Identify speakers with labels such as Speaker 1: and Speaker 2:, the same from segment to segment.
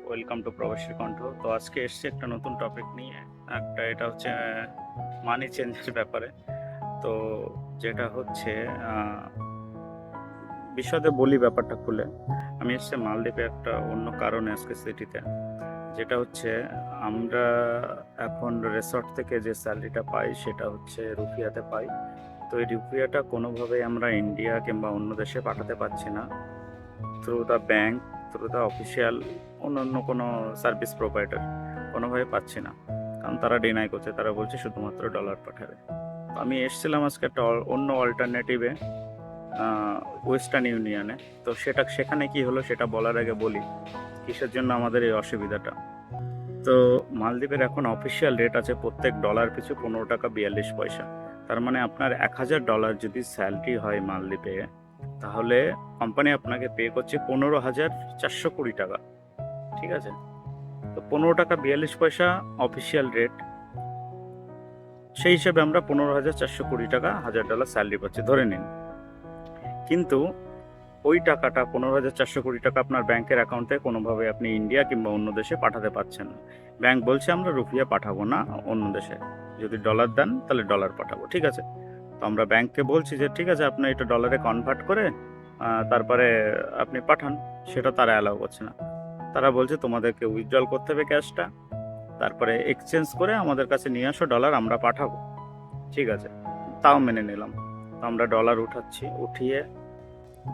Speaker 1: Welcome to প্রবাসী কণ্ঠ। তো আজকে এসছি একটা নতুন টপিক নিয়ে। এটা হচ্ছে মানি চেঞ্জের ব্যাপারে। তো যেটা হচ্ছে বিশদে বলি ব্যাপারটা খুলে। আমি এসছি মালদ্বীপে একটা অন্য কারণে আজকে সিটিতে। যেটা হচ্ছে আমরা এখন রিসর্ট থেকে যে স্যালারিটা পাই সেটা হচ্ছে রুপিয়াতে পাই। তো এই রুপিয়াটা কোনোভাবেই আমরা ইন্ডিয়া কিংবা অন্য দেশে পাঠাতে পারছি না through the bank, through the official অন্যান্য কোনো সার্ভিস প্রোভাইডার কোনোভাবে পাচ্ছি না। কারণ তারা ডিনাই করছে, তারা বলছে শুধুমাত্র ডলার পাঠাবে। তো আমি এসেছিলাম আজকে একটা অন্য অল্টারনেটিভে, ওয়েস্টার্ন ইউনিয়নে। তো সেখানে কি হলো সেটা বলার আগে বলি কিসের জন্য আমাদের এই অসুবিধাটা। তো মালদ্বীপের এখন অফিসিয়াল রেট আছে প্রত্যেক ডলার পিছু 15 টাকা 42 পয়সা। তার মানে আপনার $1000 যদি স্যালারি হয় মালদ্বীপে, তাহলে কোম্পানি আপনাকে পে করছে 15,420 টাকা। ঠিক আছে? তো 15 টাকা 42 পয়সা অফিসিয়াল রেট। সেই হিসেবে আমরা 15,420 টাকা $1000 স্যালারি পাচ্ছি ধরে নিন। কিন্তু ওই টাকাটা 15,420 টাকা আপনার ব্যাংকের অ্যাকাউন্টে কোনোভাবে আপনি ইন্ডিয়া কিংবা অন্য দেশে পাঠাতে পারছেন না। ব্যাংক বলছে আমরা রুপিয়া পাঠাবো না অন্য দেশে, যদি ডলার দেন তাহলে ডলার পাঠাবো। ঠিক আছে, তো আমরা ব্যাংককে বলছি যে ঠিক আছে আপনি এটা ডলারে কনভার্ট করে তারপরে আপনি পাঠান। সেটা তারা অ্যালাউ করছে না। তারা বলছে তোমাদেরকে উইথড্রল করতে হবে ক্যাশটা, তারপরে এক্সচেঞ্জ করে আমাদের কাছে নিয়ে আসো ডলার, আমরা পাঠাবো। ঠিক আছে, তাও মেনে নিলাম। তো আমরা ডলার উঠিয়ে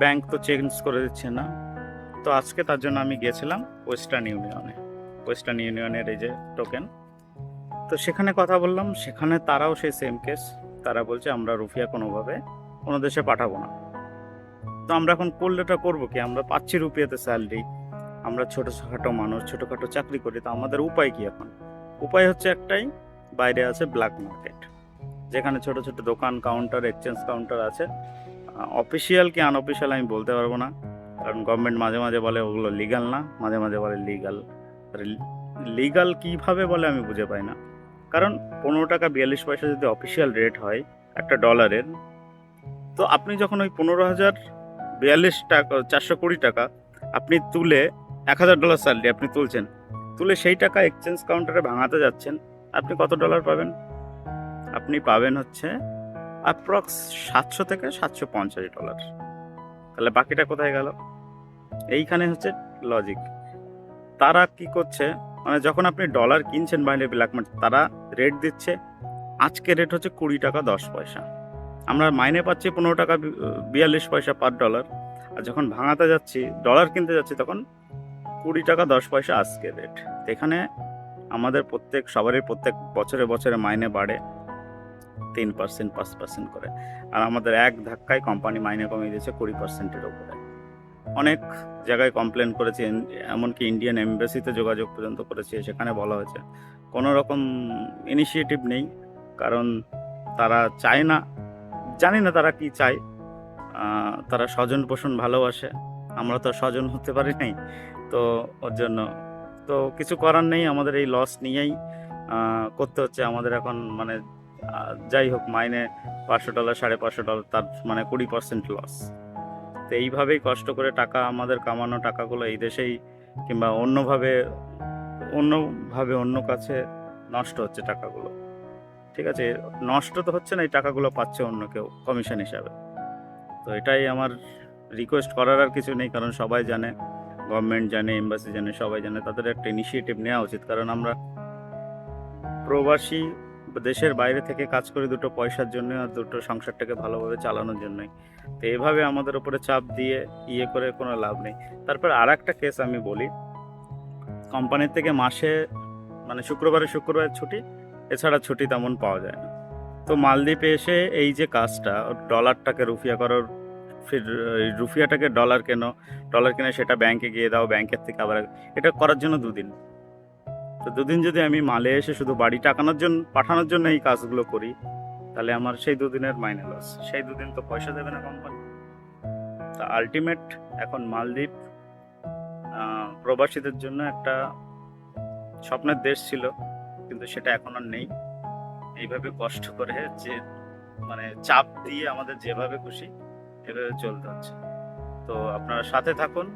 Speaker 1: ব্যাংক তো চেঞ্জ করে দিচ্ছে না। তো আজকে তার জন্য আমি গিয়েছিলাম ওয়েস্টার্ন ইউনিয়নের এই যে টোকেন। তো সেখানে কথা বললাম, সেখানে তারাও সেই সেম কেস। তারা বলছে আমরা রুপিয়া কোনোভাবে কোনো দেশে পাঠাবো না। তো আমরা এখন করলেটা করবো কি? আমরা পাচ্ছি রুপিয়াতে স্যালারি, আমরা ছোটোখাটো মানুষ, ছোটোখাটো চাকরি করি, তো আমাদের উপায় কি এখন? উপায় হচ্ছে একটাই, বাইরে আছে ব্ল্যাক মার্কেট, যেখানে ছোট ছোট দোকান, কাউন্টার, এক্সচেঞ্জ কাউন্টার আছে। অফিসিয়াল কি আনঅফিসিয়াল আমি বলতে পারবো না, কারণ গভর্নমেন্ট মাঝে মাঝে বলে ওগুলো লিগাল না, মাঝে মাঝে বলে লিগাল। লিগাল কিভাবে বলে আমি বুঝে পাই না। কারণ 15 টাকা 42 পয়সা যদি অফিসিয়াল রেট হয় একটা ডলারের, তো আপনি যখন ওই 15,042 টাকা 420 টাকা আপনি তুলে $1000 স্যালারি আপনি তুলে সেই টাকা এক্সচেঞ্জ কাউন্টারে ভাঙাতে যাচ্ছেন, আপনি কত ডলার পাবেন? আপনি পাবেন হচ্ছে অ্যাপ্রক্স $700 থেকে $750। তাহলে বাকিটা কোথায় গেল? এইখানে হচ্ছে লজিক। তারা কি করছে, মানে যখন আপনি ডলার কিনছেন বাইরে ব্ল্যাক মার্কেট, তারা রেট দিচ্ছে, আজকে রেট হচ্ছে 20 টাকা 10 পয়সা। আমরা মাইনে পাচ্ছি 15 টাকা 42 পয়সা পার ডলার। আর যখন ভাঙাতে যাচ্ছি, ডলার কিনতে যাচ্ছি, তখন 20 টাকা 10 পয়সা আজকে রেট। এখানে আমাদের সবারই প্রত্যেক বছরে বছরে মাইনে বাড়ে 3% 5% করে, আর আমাদের এক ধাক্কায় কোম্পানি মাইনে কমিয়ে দিয়েছে 20%-এর উপরে। অনেক জায়গায় কমপ্লেন করেছি, এমনকি ইন্ডিয়ান এমবাসিতে যোগাযোগ পর্যন্ত করেছি। সেখানে বলা হয়েছে কোনো রকম ইনিশিয়েটিভ নেই, কারণ তারা চায় না। জানি না তারা কি চায়। তারা স্বজন পোষণ ভালোবাসে, আমরা তো স্বজন হতে পারি নাই। তো ওর জন্য তো কিছু করার নেই, আমাদের এই লস নিয়েই করতে হচ্ছে আমাদের এখন। মানে যাই হোক, মাইনে $500 $550, তার মানে 20% লস। তো এইভাবেই কষ্ট করে টাকা, আমাদের কামানো টাকাগুলো এই দেশেই কিংবা অন্য কাছে নষ্ট হচ্ছে টাকাগুলো। ঠিক আছে, নষ্ট তো হচ্ছে না, এই টাকাগুলো পাচ্ছে অন্য কেউ কমিশন হিসাবে। তো এটাই আমার রিকোয়েস্ট করার, আর কিছু নেই। কারণ সবাই জানে, গভর্নমেন্ট জানে, এমবাসি জানে, সবাই জানে, তাদের একটা ইনিশিয়েটিভ নেওয়া উচিত। কারণ আমরা প্রবাসী, দেশের বাইরে থেকে কাজ করি দুটো পয়সার জন্য, আর দুটো সংসারটাকে ভালোভাবে চালানোর জন্যই। তো এভাবে আমাদের উপরে চাপ দিয়ে করে কোনো লাভ নেই। তারপর আর একটা কেস আমি বলি, কোম্পানির থেকে মাসে মানে শুক্রবারে ছুটি, এছাড়া ছুটি তেমন পাওয়া যায় না। তো মালদ্বীপে এসে এই যে কাজটা, ডলারটাকে রুফিয়া করার, ফির রুফিয়াটাকে ডলার কিনে সেটা ব্যাংকে গিয়ে দাও, ব্যাংকের থেকে আবার এটা করার জন্য 2 দিন। তো 2 দিন যদি আমি মালে এসে শুধু বাড়ি পাঠানোর জন্য এই কাজগুলো করি, তাহলে আমার সেই 2 দিনের মাইনে লস। সেই 2 দিন তো পয়সা দেবে না কোম্পানি। তা আলটিমেট এখন মালদ্বীপ প্রবাসীদের জন্য একটা স্বপ্নের দেশ ছিল, কিন্তু সেটা এখন আর নেই। এইভাবে কষ্ট করে যে মানে চাপ দিয়ে আমাদের যেভাবে খুশি এভাবে চলতে হচ্ছে। তো আপনারা সাথে থাকুন।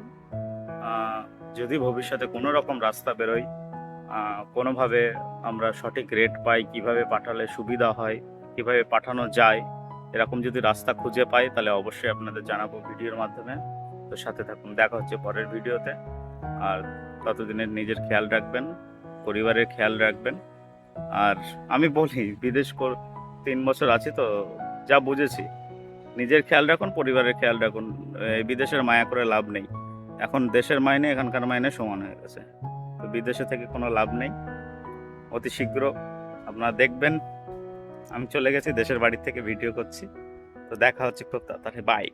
Speaker 1: যদি ভবিষ্যতে কোনো রকম রাস্তা বেরোয়, কোনোভাবে আমরা সঠিক রেট পাই, কিভাবে পাঠালে সুবিধা হয়, কিভাবে পাঠানো যায়, এরকম যদি রাস্তা খুঁজে পাই তাহলে অবশ্যই আপনাদের জানাবো ভিডিওর মাধ্যমে। তো সাথে থাকুন, দেখা হচ্ছে পরের ভিডিওতে। আর ততদিনের নিজের খেয়াল রাখবেন, পরিবারের খেয়াল রাখবেন। আর আমি বলি, 3 বছর আছি তো যা বুঝেছি, নিজের খেয়াল রাখুন, পরিবারের খেয়াল রাখুন। এই বিদেশের মায়া করে লাভ নেই। এখন দেশের মাইনে এখানকার মাইনে সমান হয়ে গেছে, তো বিদেশে থেকে কোনো লাভ নেই। অতি শীঘ্র আপনারা দেখবেন আমি চলে গেছি, দেশের বাড়ি থেকে ভিডিও করছি। তো দেখা হচ্ছে খুব তাড়াতাড়ি। বাই।